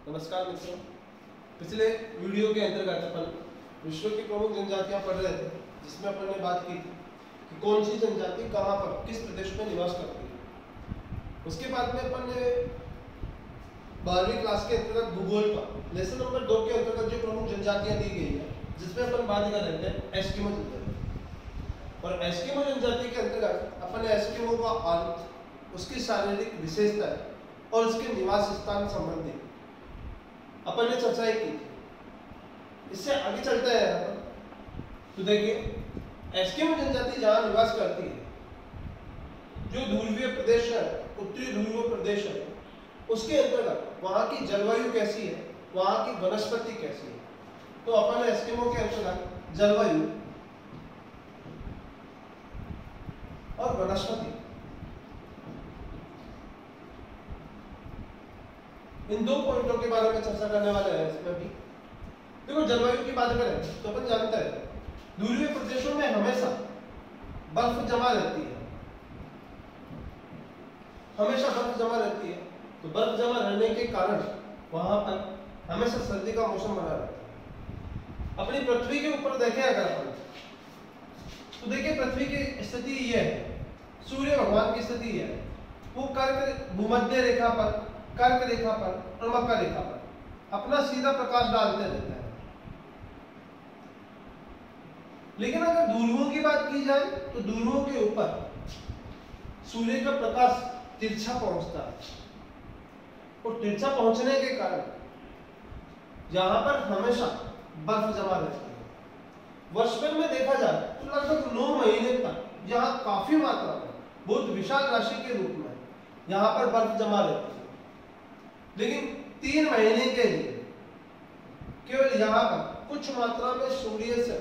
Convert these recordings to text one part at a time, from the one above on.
नमस्कार मित्रों। पिछले वीडियो के अंतर्गत अपन विश्व की प्रमुख जनजातियां पढ़ रहे थे, जिसमें अपन ने बात की थी कि कौन सी जनजाति कहां पर किस प्रदेश में निवास करती है। उसके बाद में अपन ने 12वीं क्लास के अंतर्गत भूगोल का लेसन नंबर 2 के अंतर्गत जो प्रमुख जनजातियां दी गई है, जिसमें अपन बात कर रहे थे एस्किमो जनजाति। और एस्किमो जनजाति के अंतर्गत अपन ने एस्किमो का अर्थ, उसकी शारीरिक विशेषता और उसके निवास स्थान संबंधी अपन ने चर्चा की थी। इससे आगे चलते हैं अपन, तो देखिए एस्किमो जनजाति जहां निवास करती है, जो ध्रुवीय प्रदेश है, उत्तरी ध्रुवीय प्रदेश है, उसके अंतर्गत वहां की जलवायु कैसी है, वहां की वनस्पति कैसी है। तो अपन एस्किमो के अंतर्गत जलवायु और वनस्पति, इन दो पॉइंटों के बारे में चर्चा करने वाले हैं। इसमें भी देखो, जलवायु की बात करें तो अपन जानते हैं ध्रुवीय प्रदेशों में हमेशा बर्फ जमा रहती है, हमेशा बर्फ जमा रहती है। तो बर्फ जमा रहने के कारण वहां पर हमेशा सर्दी का मौसम बना रहता है। अपनी पृथ्वी के ऊपर देखें अगर अपन, तो देखिए पृथ्वी की स्थिति यह है, सूर्य भगवान की स्थिति है, वो कर्क भूमध्य रेखा पर, कर्क रेखा पर और मकर रेखा पर अपना सीधा प्रकाश डालते रहते हैं। लेकिन अगर ध्रुवों की बात की जाए तो ध्रुवों के ऊपर सूर्य का प्रकाश तिरछा पहुंचता है, और तिरछा पहुंचने के कारण यहां पर हमेशा बर्फ जमा रहती है। वर्ष भर में देखा जाए तो लगभग 9 महीने तक यहाँ काफी मात्रा में, बहुत विशाल राशि के रूप में यहाँ पर बर्फ जमा रहती है। लेकिन 3 महीने के लिए केवल यहाँ पर कुछ मात्रा में सूर्य से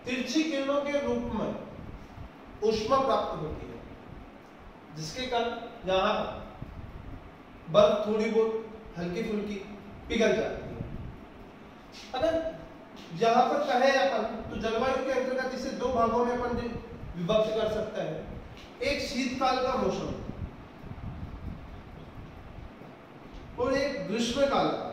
तिरछी किरणों के रूप में ऊष्मा प्राप्त होती है, जिसके कारण यहाँ पर बर्फ थोड़ी बहुत हल्की फुल्की पिघल जाती है। अगर यहाँ पर कहे अपन तो जलवायु के अंतर्गत इसे 2 भागों में अपन विभक्त कर सकते हैं। एक शीतकाल का मौसम और एक ग्रीष्मकाल का।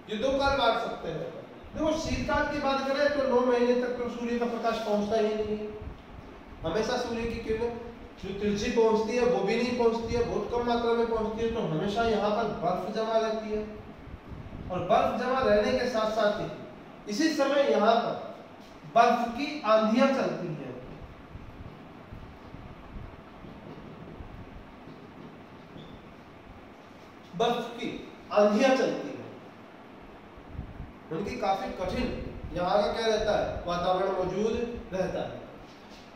ये 2 काल बांट सकते हैं। देखो, शीतकाल की बात करें तो 9 महीने तक तो सूर्य का प्रकाश पहुंचता ही नहीं है। हमेशा सूर्य की किरणें जो तिरछी पहुंचती है वो भी नहीं पहुंचती है, बहुत कम मात्रा में पहुंचती है। तो हमेशा यहाँ पर बर्फ जमा रहती है, और बर्फ जमा रहने के साथ साथ ही इसी समय यहाँ पर बर्फ की आंधियां चलती है। बर्फ की आंधियां चलती है, उनकी काफी कठिन यहाँ का क्या रहता है, वातावरण मौजूद रहता है।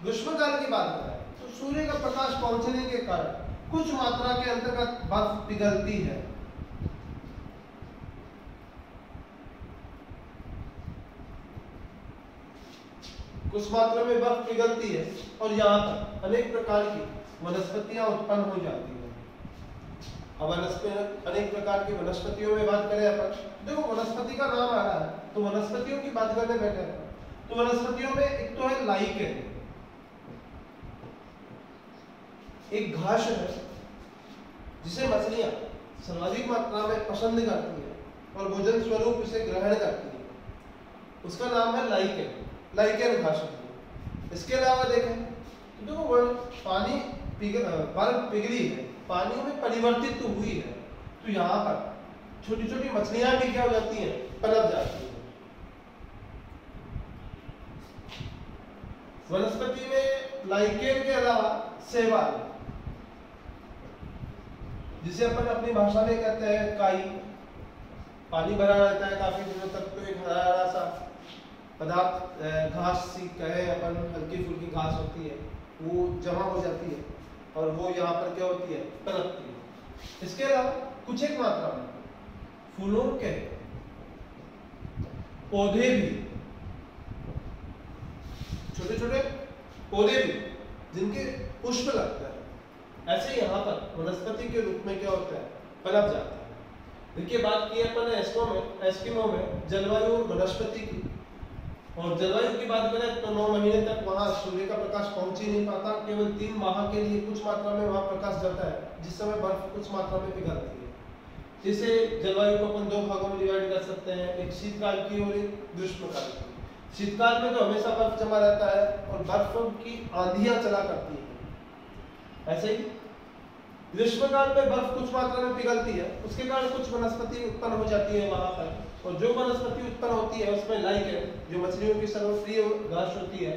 ग्रीष्मकाल की बात करें तो सूर्य का प्रकाश पहुंचने के कारण कुछ मात्रा के अंतर्गत बर्फ पिघलती है। कुछ मात्रा में बर्फ पिघलती है और यहाँ पर अनेक प्रकार की वनस्पतियां उत्पन्न हो जाती है। अब अनेक प्रकार की वनस्पतियों में बात करें अपन, देखो वनस्पति का नाम आ रहा है तो वनस्पतियों की बात करने बैठे हैं। तो वनस्पतियों में एक तो है लाइकेन, एक घास है जिसे मछलियां सर्वाधिक मात्रा में पसंद करती है और भोजन स्वरूप इसे ग्रहण करती है, उसका नाम है लाइकेन, लाइकेन घास। इसके अलावा देखें तो देखो वो पानी बर्फ पिघली है, पानी में परिवर्तित तो हुई है, तो यहाँ पर छोटी छोटी मछलियां भी क्या हो जाती हैं, पनप जाती हैं। वनस्पति में लाइकेन के अलावा शैवाल, जिसे अपन अपनी भाषा में कहते हैं काई, पानी भरा रहता है काफी दिनों तक, तो एक हरा सा पदार्थ, घास सी कहे अपन, हल्की फुल्की घास होती है, वो जमा हो जाती है और वो यहाँ पर क्या होती है, पनपती है। इसके अलावा कुछ एक मात्रा में फूलों के पौधे भी, छोटे छोटे पौधे भी जिनके पुष्प लगता है, ऐसे यहाँ पर वनस्पति के रूप में क्या होता है, पनप जाता है। देखिए बात की अपन एस्किमो में जलवायु और वनस्पति की, और जलवायु की बात करें तो 9 महीने तक वहाँ सूर्य का प्रकाश पहुंच ही नहीं पाता, केवल 3 माह के लिए कुछ मात्रा में वहाँ प्रकाश जाता है, जिस समय बर्फ कुछ मात्रा में पिघलती है। जिसे जलवायु को अपन 2 भागों में डिवाइड कर सकते हैं, एक शीतकाल की और एक ग्रीष्मकाल की। शीतकाल में तो हमेशा बर्फ जमा रहता है और बर्फ की आंधियां चला करती है। ऐसे ही ग्रीष्मकाल में बर्फ कुछ मात्रा में पिघलती है, उसके कारण कुछ वनस्पति उत्पन्न हो जाती है वहां पर, और जो वनस्पति उत्पन्न होती है उसमें लाइकेन, जो मछलियों की सर्वप्रिय घास होती है,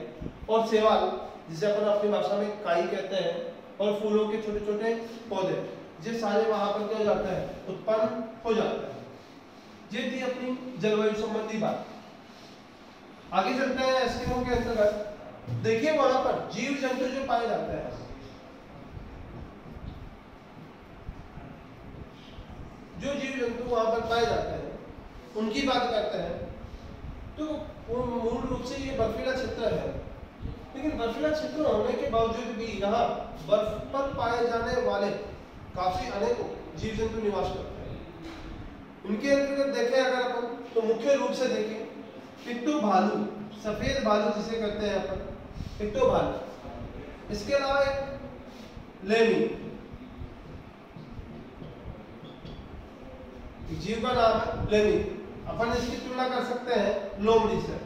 और शैवाल, जिसे अपन अपनी भाषा में काई कहते हैं, और फूलों के छोटे छोटे पौधे, ये सारे वहां पर क्या हो जाते हैं, उत्पन्न हो जाते हैं। ये थी अपनी जलवायु संबंधी बात। आगे चलते हैं एस्किमो के अंतर्गत। देखिए वहां पर जीव जंतु जो पाए जाते हैं, जो जीव जंतु वहां पर पाए जाते हैं उनकी बात करते हैं, तो वो मूल रूप से ये बर्फीला क्षेत्र है। लेकिन बर्फीला क्षेत्र होने के बावजूद भी यहाँ बर्फ पर पाए जाने वाले काफी अनेकों जीव जंतु निवास करते हैं। उनके अंतर्गत देखें अगर अपन, तो मुख्य रूप से देखें पिट्ठू भालू, सफेद भालू जिसे कहते हैं अपन, पिट्ठू भालू। इसके अलावा एक लेमी, जीव का नाम है लेमी। अपन इसकी तुलना कर सकते हैं लोमड़ी से।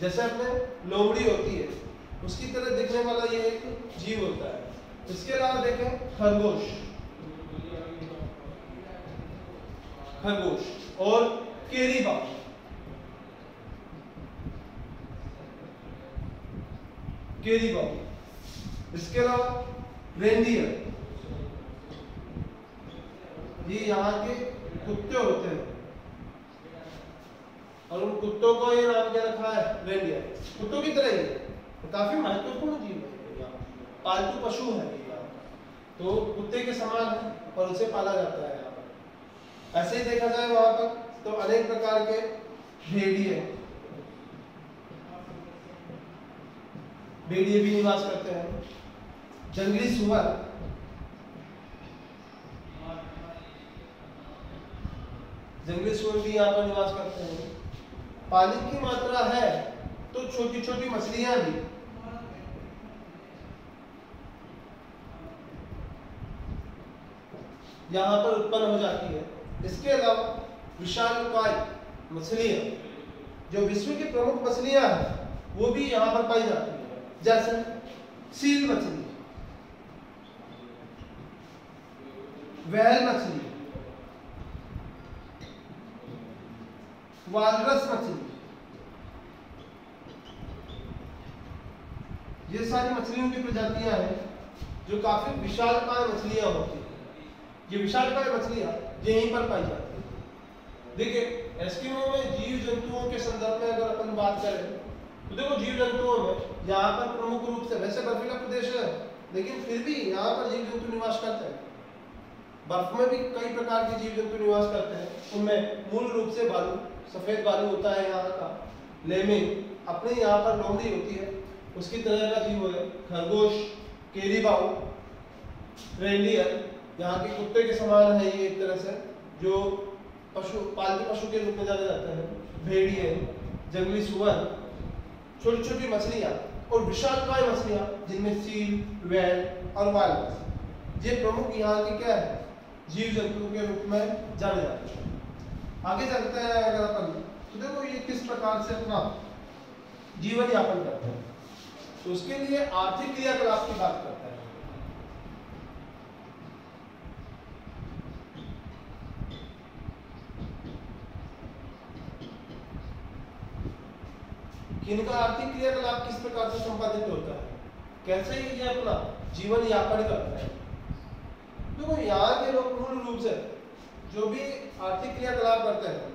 जैसे अपने लोमड़ी होती है उसकी तरह दिखने वाला ये एक जीव होता है। इसके अलावा देखें खरगोश, खरगोश और केरीबा, केरीबा। इसके अलावा रेंडियर, ये यहाँ के कुत्ते होते हैं, और उन कुत्तों को ये नाम क्या रखा है, रेंडियर। कुत्तों की तरह ही तो काफी महत्वपूर्ण जीव है, पालतू पशु है, तो कुत्ते के समान है और उसे पाला जाता है यहाँ पर। ऐसे ही देखा जाए वहां पर तो अनेक प्रकार के भेड़िए, भेड़िए भी निवास करते हैं। जंगली सुअर, जंगली सुअर भी यहाँ पर निवास करते हैं। पानी की मात्रा है तो छोटी छोटी मछलियां भी, यहाँ पर उत्पन्न हो जाती है। इसके अलावा विशालकाय मछलियां, जो विश्व की प्रमुख मछलियां हैं, वो भी यहाँ पर पाई जाती है। जैसे सील मछली, व्हेल मछली, वालरस मछली, ये सारी मछलियों की प्रजातियां हैं जो काफी विशालकाय मछलियां होती हैं। ये विशालकाय मछलियां यहीं पर पाई जाती है। देखिए एस्किमो में जीव जंतुओं के संदर्भ में अगर अपन बात करें तो देखो जीव जंतुओं में यहाँ पर प्रमुख रूप से, वैसे बर्फीला प्रदेश है लेकिन फिर भी यहाँ पर जीव जंतु निवास करते हैं। बर्फ में भी कई प्रकार के जीव जंतु निवास करते हैं, उनमें मूल रूप से भालू, सफेद भालू होता है यहाँ का, लेमिंग, अपने यहाँ पर लोमड़ी होती है उसकी तरह का जीव है, खरगोश, केरीबाऊ, रेंडियर, यहाँ के कुत्ते के समान है ये एक तरह से, जो पशु, पालतू पशु के रूप में जाने जाते हैं, भेड़िए, जंगली सुअर, छोटी छोटी मछलियाँ और विशालकाय मछलियाँ जिनमें सील, व्हेल और वालरस, ये प्रमुख यहाँ की क्या है, जीव जंतु के रूप में जाने जाते हैं। आगे चलते हैं अगर अपन, तो देखो ये किस प्रकार से अपना जीवन यापन करते हैं, तो उसके लिए आर्थिक क्रियाकलाप की बात करते हैं। इनका आर्थिक क्रियाकलाप किस प्रकार से संपादित होता है, कैसे ये अपना जीवन यापन करते हैं। देखो यहाँ के लोग मूल रूप से जो भी आर्थिक क्रियाकलाप करते हैं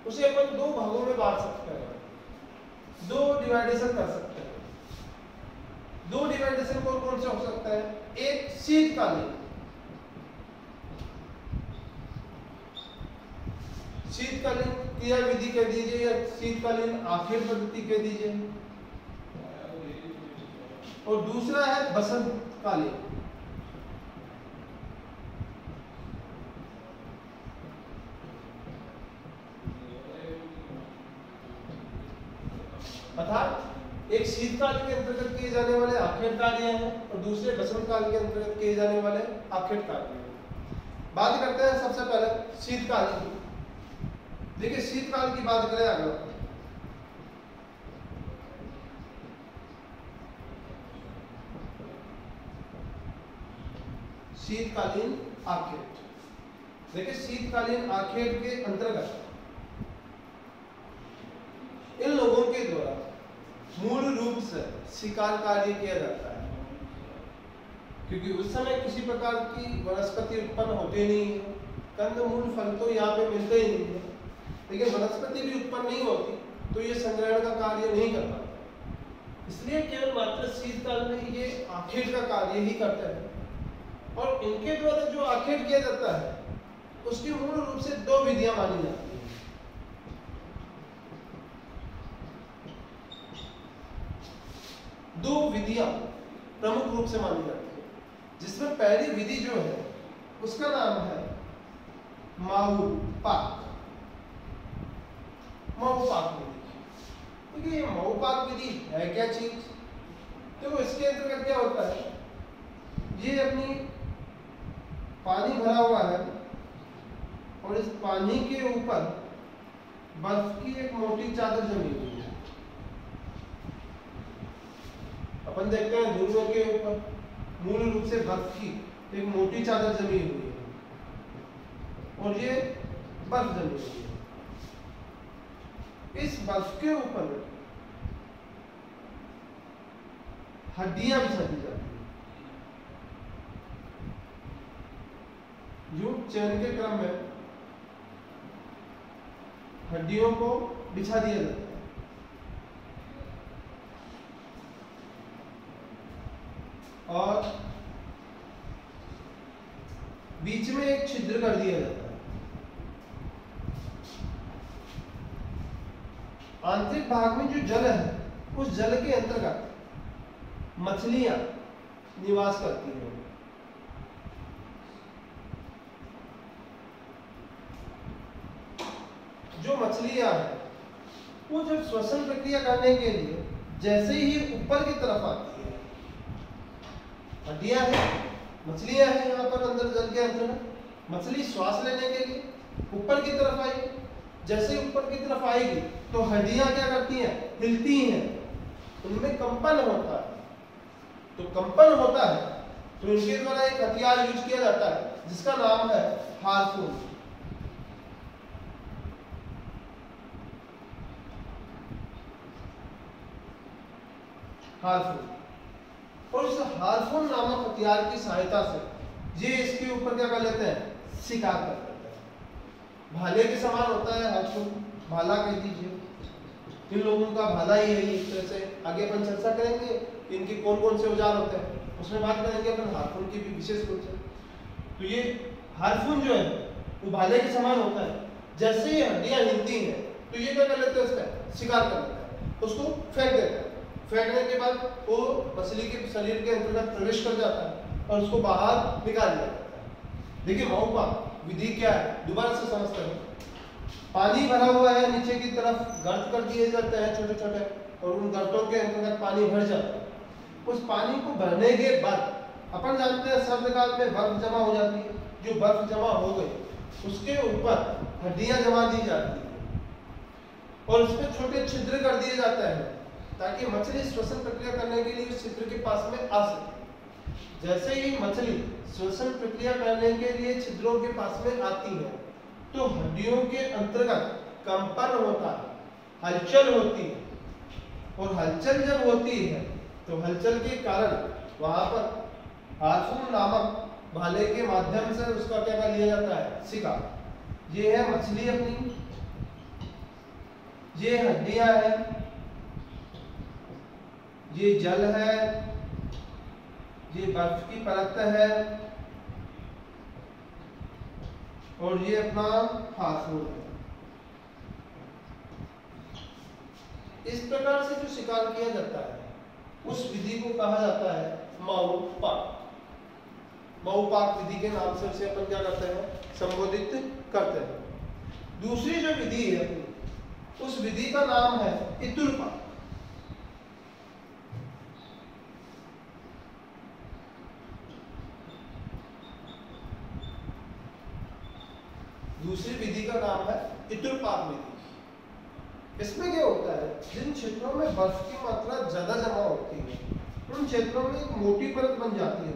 उसे अपन दो भागों में बांट सकते हैं, दो डिवाइडेशन कर सकते हैं। दो डिवाइडेशन कौन कौन से हो सकता है, एक शीतकालीन, शीतकालीन क्रिया विधि कह दीजिए या शीतकालीन आखेर पद्धति कह दीजिए, और दूसरा है बसंतकालीन। शीतकाल के अंतर्गत किए जाने वाले आखेट कार्य हैं और दूसरे बसंत काल के अंतर्गत किए जाने वाले आखेट कार्य हैं। बात करते हैं सबसे पहले शीतकाल की। देखिए शीतकाल की बात करें अगर शीतकालीन आखेट, देखिए शीतकालीन आखेट के अंतर्गत इन लोगों के द्वारा मूल रूप से शिकार कार्य किया जाता है, क्योंकि उस समय किसी प्रकार की वनस्पति उत्पन्न होती नहीं है, कंदमूल फल तो यहाँ पे मिलते ही नहीं है, लेकिन वनस्पति भी उत्पन्न नहीं होती तो ये संग्रहण का कार्य नहीं कर पाता। इसलिए केवल मात्र शीतकाल में ये आखेट का कार्य ही करते हैं। और इनके द्वारा जो आखेट किया जाता है उसकी मूल रूप से दो विधियां मानी जाती हैं। दो विधियां प्रमुख रूप से मानी जाती है, जिसमें पहली विधि जो है उसका नाम है माऊ पाक। माऊ पाक विधि। देखिए ये माऊ पाक विधि है क्या चीज? तो इसके अंतर्गत क्या होता है, ये अपनी पानी भरा हुआ है और इस पानी के ऊपर बर्फ की एक मोटी चादर जमी हुई है। अपन देखते हैं धुआं के ऊपर मूल रूप से बर्फ की एक मोटी चादर जमी हुई है और ये बर्फ जमी हुई है। इस बर्फ के ऊपर हड्डियां बिछा दी जाती है। जो चयन के क्रम में हड्डियों को बिछा दिया जाता है और बीच में एक छिद्र कर दिया जाता है। आंतरिक भाग में जो जल है उस जल के अंतर्गत मछलियां निवास करती हैं। जो मछलियां हैं वो जब श्वसन प्रक्रिया करने के लिए जैसे ही ऊपर की तरफ आती है, हड्डियां हैं, मछलियां हैं यहाँ पर अंदर जल के अंदर, मछली श्वास लेने के लिए ऊपर की तरफ आई, जैसे ही ऊपर की तरफ आएगी तो हड्डियां क्या करती हैं, हिलती हैं, उनमें कंपन होता है। तो कंपन होता है तो इनके द्वारा एक हथियार यूज किया जाता है जिसका नाम है हार्पून। हार्पून। और इस हार्पून नामक हथियार की सहायता से ये इसके ऊपर क्या कर लेते हैं, शिकार कर लेते हैं। भाले के समान होता है हार्पून, भाला कह दीजिए। इन लोगों का भाला ही है इस तरह से। आगे अपन चर्चा करेंगे इनके कौन कौन से औजार होते हैं, उसमें बात करेंगे अपन हार्पून की भी विशेष रूप से। तो ये हार्पून जो है वो भाले के समान होता है। जैसे ही हड्डियां हिलती हैं तो ये क्या कर लेते हैं, उसका शिकार कर लेते हैं, उसको फेंक देते हैं। फेंकने के बाद वो मछली के शरीर के अंतर्गत प्रवेश कर जाता है और उसको बाहर निकाल दिया जाता है। देखिए माऊ पाक विधि क्या है, दोबारा से समझते हैं। पानी भरा हुआ है, नीचे की तरफ गर्त कर दिए जाते हैं छोटे छोटे, और उन गर्तों के अंतर्गत पानी भर जाता है। उस पानी को भरने के बाद अपन जानते हैं सर्दकाल में बर्फ जमा हो जाती है। जो बर्फ जमा हो गई उसके ऊपर हड्डियां जमा दी जाती है और उसमें छोटे छिद्र कर दिए जाते हैं ताकि मछली श्वसन प्रक्रिया करने के लिए उस छिद्र के पास में आ सके। जैसे ही मछली श्वसन प्रक्रिया करने के लिए छिद्रों के पास में आती है तो हड्डियों के अंतर्गत कंपन होता है, हलचल होती है, और हलचल जब होती है तो हलचल के कारण वहां पर हार्पून नामक भाले के माध्यम से उसका क्या कर लिया जाता है, शिकार। ये है मछली अपनी, ये हड्डियां हैं, ये जल है, ये बर्फ की परत है और ये अपना हार्पून है। इस प्रकार से जो शिकार किया जाता है उस विधि को कहा जाता है माऊ पाक। माऊ पाक विधि के नाम से उसे अपन क्या करते हैं, संबोधित करते हैं। दूसरी जो विधि है अपनी, उस विधि का नाम है इतुल पाक। दूसरी विधि का नाम है इतुरपाक विधि। इसमें क्या होता है, जिन क्षेत्रों में बर्फ की मात्रा ज्यादा जमा होती है उन क्षेत्रों में एक मोटी परत बन जाती है,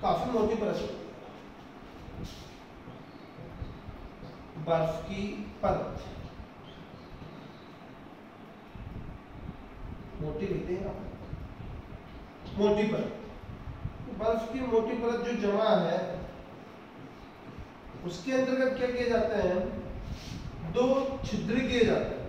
काफी मोटी परत होती है, बर्फ की परत मोटी लिखते हैं आप, मोटी परत। बर्फ की मोटी परत जो जमा है उसके अंतर्गत क्या किए जाते हैं, दो छिद्र किए जाते हैं।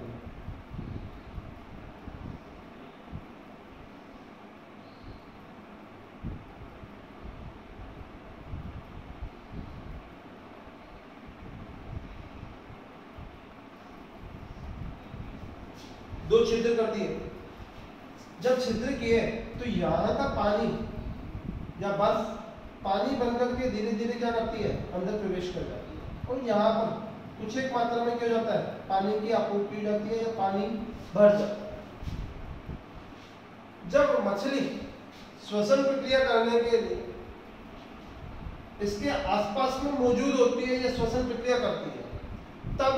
दो छिद्र कर दिए। जब छिद्र किए तो यहाँ का पानी या बर्फ पानी बनकर के धीरे धीरे क्या करती है, अंदर प्रवेश कर जाती है और यहाँ पर कुछ एक मात्रा में क्या हो जाता है, पानी की आपूर्ति हो जाती है या पानी भर जाता है। जब मछली श्वसन प्रक्रिया करने के लिए इसके आसपास में मौजूद होती है या श्वसन प्रक्रिया करती है, तब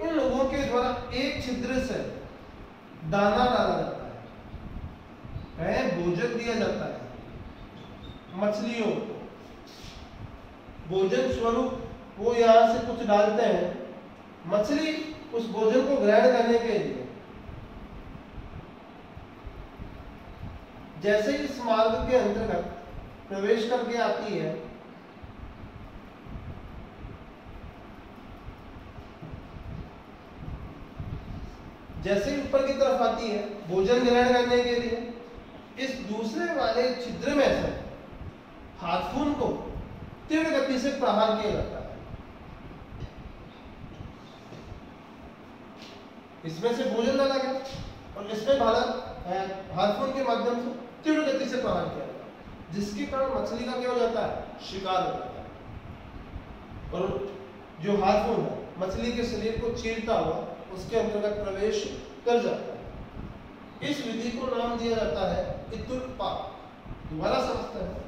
इन लोगों के द्वारा एक छिद्र से दाना डाला जाता है, भोजन दिया जाता है मछलियों को। भोजन स्वरूप वो यहाँ से कुछ डालते हैं, मछली उस भोजन को ग्रहण करने के लिए जैसे ही इस मार्ग के अंतर्गत प्रवेश करके आती है, जैसे ही ऊपर की तरफ आती है भोजन ग्रहण करने के लिए, इस दूसरे वाले छिद्र में से हाथून को तीव्र गति से प्रहार किया जाता है। इसमें से भोजन डाला गया और इसमें हाथून के माध्यम से तीव्र गति से प्रहार किया जाता है, जिसके कारण मछली का क्या हो जाता है, शिकार हो जाता है और जो हाथून है मछली के शरीर को चीरता हुआ उसके अंतर्गत प्रवेश कर जाता है। इस विधि को नाम दिया जाता है इतुरपाक। दोबारा समझते हैं,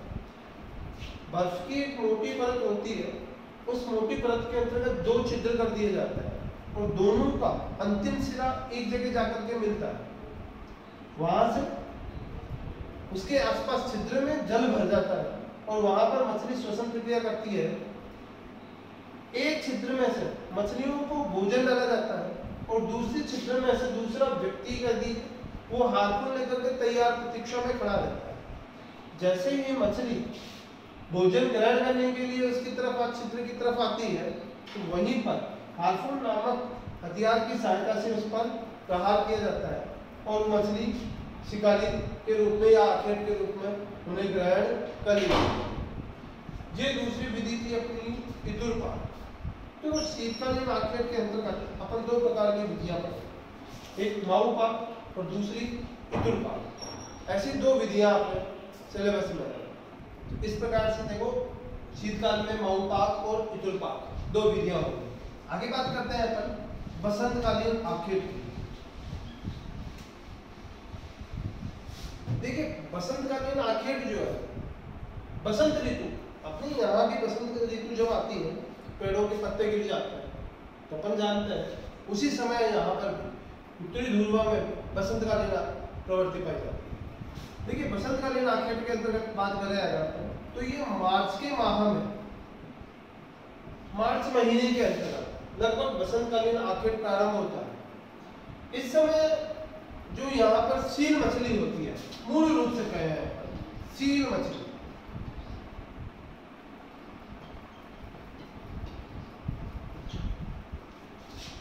बर्फ की एक मोटी परत होती है, उस मोटी परत के अंतर्गत दो छिद्र कर दिए जाते हैं और दोनों का अंतिम सिरा एक जगह जाकर के मिलता है। वहां से उसके आसपास छिद्र में जल भर जाता है और वहां पर मछली श्वसन प्रक्रिया करती है। एक छिद्र में से मछलियों को भोजन डाला जाता है और दूसरे छिद्र में से दूसरा व्यक्ति यदि वो हाथों लेकर के तैयार प्रतीक्षा में खड़ा रहता है। जैसे ही मछली भोजन ग्रहण करने के लिए उसकी तरफ छिद्र की तरफ आती है तो वहीं पर हार्पून नामक हथियार की सहायता से उस पर प्रहार किया जाता है और मछली शिकारी के रूप में या आखेट के रूप में उन्हें ग्रहण कर ली। ये दूसरी विधि थी अपनी इतुरपाक। तो शीतकालीन आखेट के अंतर्गत अपन दो प्रकार की विधियां पढ़ी, एक माऊपाक और दूसरी इतुरपाक। ऐसी दो विधियां आपने सिलेबस में इस प्रकार से देखो, शीतकाल में माऊपाक और इतुरपाक दो विधियां होंगी। आगे बात करते हैं अपन बसंतकालीन आखेट की। देखिए बसंतकालीन आखेट जो है, बसंत ऋतु अपनी यहाँ की बसंत ऋतु जब आती है, पेड़ों के पत्ते गिर जाते हैं तो अपन जानते हैं उसी समय यहाँ पर उत्तरी ध्रुव में बसंतकालीन प्रवृत्ति पाई जाती है। देखिए बसंतकालीन आखेट के अंतर्गत बात करें अगर तो ये मार्च के माह में, मार्च महीने के अंतर्गत लगभग बसंतकालीन आखेट प्रारंभ होता है। इस समय जो यहाँ पर सील मछली होती है, मूल रूप से कहे हैं सील मछली,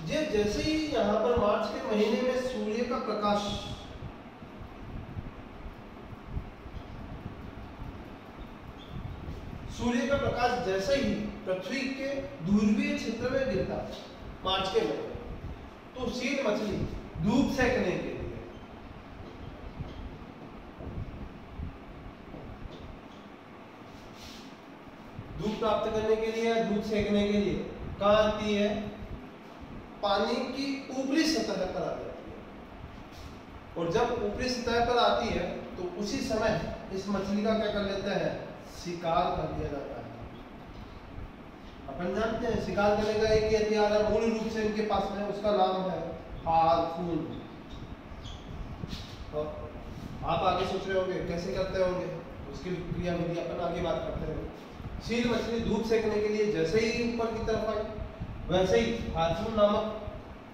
ये जैसे ही यहाँ पर मार्च के महीने में सूर्य का प्रकाश जैसे ही पृथ्वी के ध्रुवीय क्षेत्र में गिरता है मार्च के महीने, तो सील मछली धूप सेकने के लिए धूप प्राप्त करने के लिए, धूप सेकने के लिए कहाँ आती है, पानी की ऊपरी सतह पर आ जाती है। और जब ऊपरी सतह पर आती है तो उसी समय इस मछली का क्या कर लेते हैं, शिकार कर दिया जाता है। अपन जानते हैं शिकार करने का एक ही हथियार है, मूल रूप से इनके पास में, उसका नाम है हार्पून। आप आगे सोच रहे होंगे कैसे करते होंगे, उसकी क्रिया विधि अपन आगे बात करते हैं। सील मछली धूप सेकने के लिए जैसे ही ऊपर की तरफ आई, वैसे ही हार्पून नामक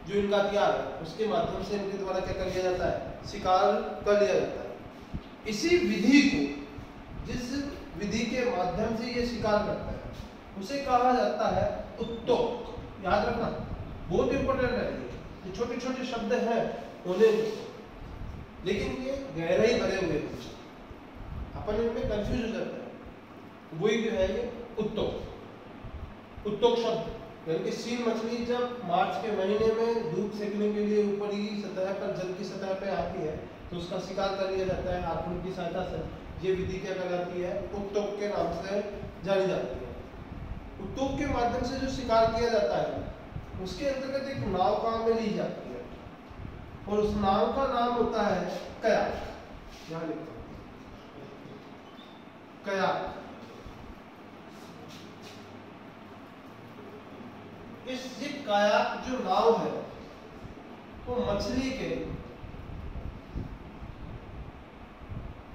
जो इनका हथियार है उसके माध्यम से इनके द्वारा क्या कर लिया जाता है, शिकार कर लिया जाता है। इसी विधि को, जिस विधि के माध्यम से ये शिकार करता है, उसे कहा जाता है उत्तोक। याद रखना, बहुत इंपॉर्टेंट है ये छोटे छोटे शब्द हैं उन्हें, लेकिन ये गहराई भरे हुए हैं, अपन इनमें कंफ्यूज हो जाता है। वही जो है ये उत्तोक। उत्तोक शब्द यानी कि सील मछली जब मार्च के महीने में धूप सेकने के लिए ऊपरी सतह पर, जल की सतह पर आती है, तो उसका शिकार कर लिया जाता है हार्पून की सहायता से। ये विधि क्या कहलाती है, उत्तोक के नाम से जानी जाती है। उत्तोक के माध्यम से जो शिकार किया जाता है उसके अंतर्गत एक नाव काम में ली जाती है, और उस नाव का नाम होता है कयाक। यहाँ लिखता हूँ कयाक। ये कायाक जो नाव है वो मछली के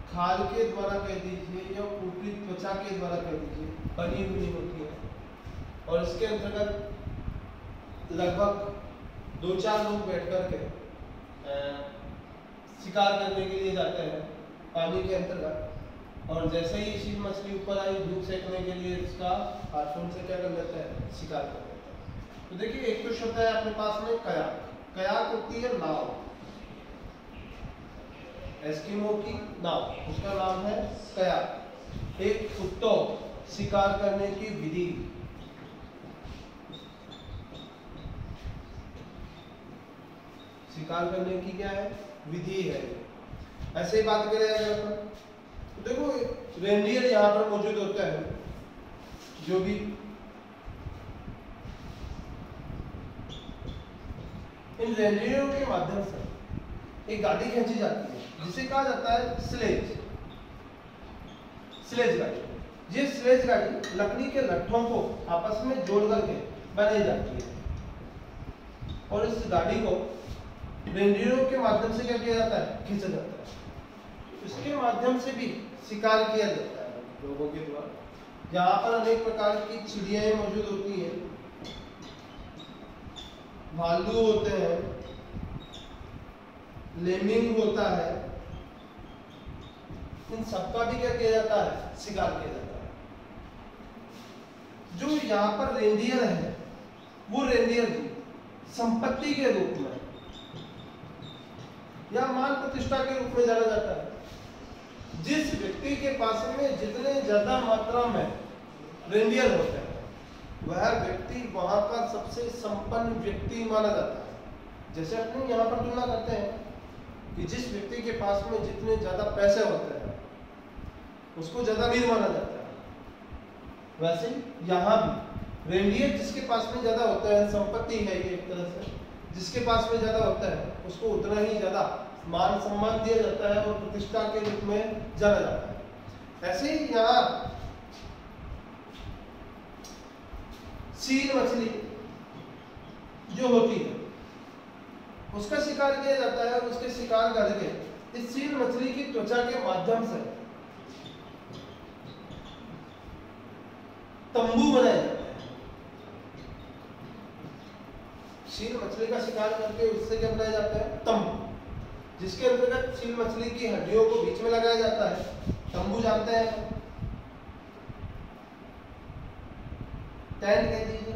खाल के द्वारा कह दीजिए या ऊपरी त्वचा के द्वारा कह दीजिए बनी हुई होती है, और इसके अंतर्गत लगभग 2-4 लोग बैठ कर के शिकार करने के लिए जाते हैं पानी के अंतर्गत। और जैसे ही सील मछली ऊपर आई धूप सेकने के लिए, इसका हार्पून से क्या कर लेते हैं, शिकार कर लेते हैं। तो देखिए, एक तो शब्द है अपने पास में कयाक। कयाक होती है नाव, एस्किमो की नाव, उसका नाम है कयाक। एक उत्तोक, शिकार करने की विधि। शिकार करने की क्या है, विधि है। ऐसे ही बात करें अगर अपन, तो देखो रेंडियर यहाँ पर मौजूद होता है, जो भी इन रेंडियरों के माध्यम से एक गाड़ी खींची जाती है जिसे कहा जाता है स्लेज। स्लेज गाड़ी। ये स्लेज गाड़ी लकड़ी के लट्ठों को आपस में जोड़ करके बनाई जाती है, और इस गाड़ी को रेंडियरों के माध्यम से क्या किया जाता है, खींचा जाता है। इसके माध्यम से भी शिकार किया जाता है लोगों के द्वारा। यहाँ पर अनेक प्रकार की चिड़ियाएं मौजूद होती हैं, भालू होते हैं, लेमिंग होता है, इन सबका भी क्या किया जाता है, शिकार किया जाता है। जो यहाँ पर रेंडियर है, वो रेंडियर संपत्ति के रूप में या मान प्रतिष्ठा के रूप में जाना जाता है। जिस व्यक्ति के पास में जितने ज्यादा मात्रा में रेंडियर होते हैं, वह व्यक्ति वहां का सबसे संपन्न व्यक्ति माना जाता है। जैसे अपने यहाँ पर तुलना करते हैं कि जिस व्यक्ति के पास में जितने ज्यादा पैसे होते हैं उसको ज्यादा अमीर माना जाता है, वैसे यहाँ भी रेंडियर जिसके पास में ज्यादा होता है, संपत्ति है ये एक तरह से, जिसके पास में ज्यादा होता है उसको उतना ही ज्यादा मान सम्मान दिया जाता है और प्रतिष्ठा के रूप में जाना जाता है। ऐसे ही यहाँ सील मछली जो होती है उसका शिकार किया जाता है, और उसके शिकार करके इस सील मछली की त्वचा के माध्यम से तंबू बनाए जाते हैं। सील मछली का शिकार करके उससे क्या बनाया जाता है, तंबू, जिसके अंतर्गत सील मछली की हड्डियों को बीच में लगाया जाता है। तंबू जानते हैं, टेंट कह दीजिए।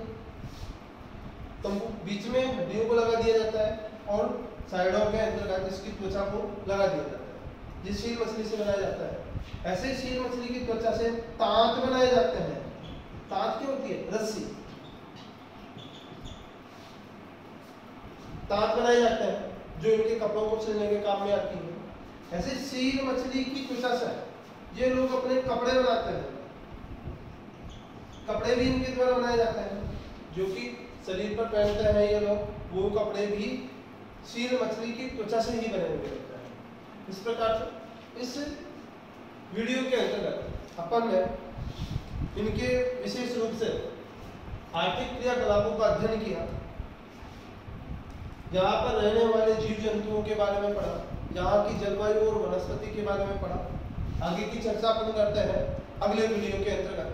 तंबू बीच में हड्डियों को लगा दिया जाता है और साइडों के अंतर्गत इसकी त्वचा को लगा दिया जाता है, जिस सील मछली से बनाया जाता है। ऐसे सील मछली की त्वचा से तांत बनाए जाते हैं। तांत क्या होती है, रस्सी। तांत बनाए जाते हैं जो इनके कपड़ों को सिलने के काम में आती है। ऐसे सील मछली की त्वचा से ये लोग अपने कपड़े बनाते हैं। कपड़े भी इनके द्वारा बनाए जाते हैं, जो कि शरीर पर पहनते हैं ये लोग, वो कपड़े भी सील मछली की त्वचा से ही बने हुए होते हैं। इस प्रकार से इस वीडियो के अंतर्गत अपन ने इनके विशेष रूप से आर्थिक क्रियाकलापों का अध्ययन किया, यहाँ पर रहने वाले जीव जंतुओं के बारे में पढ़ा, यहाँ की जलवायु और वनस्पति के बारे में पढ़ा। आगे की चर्चा अपन करते हैं अगले वीडियो के अंतर्गत।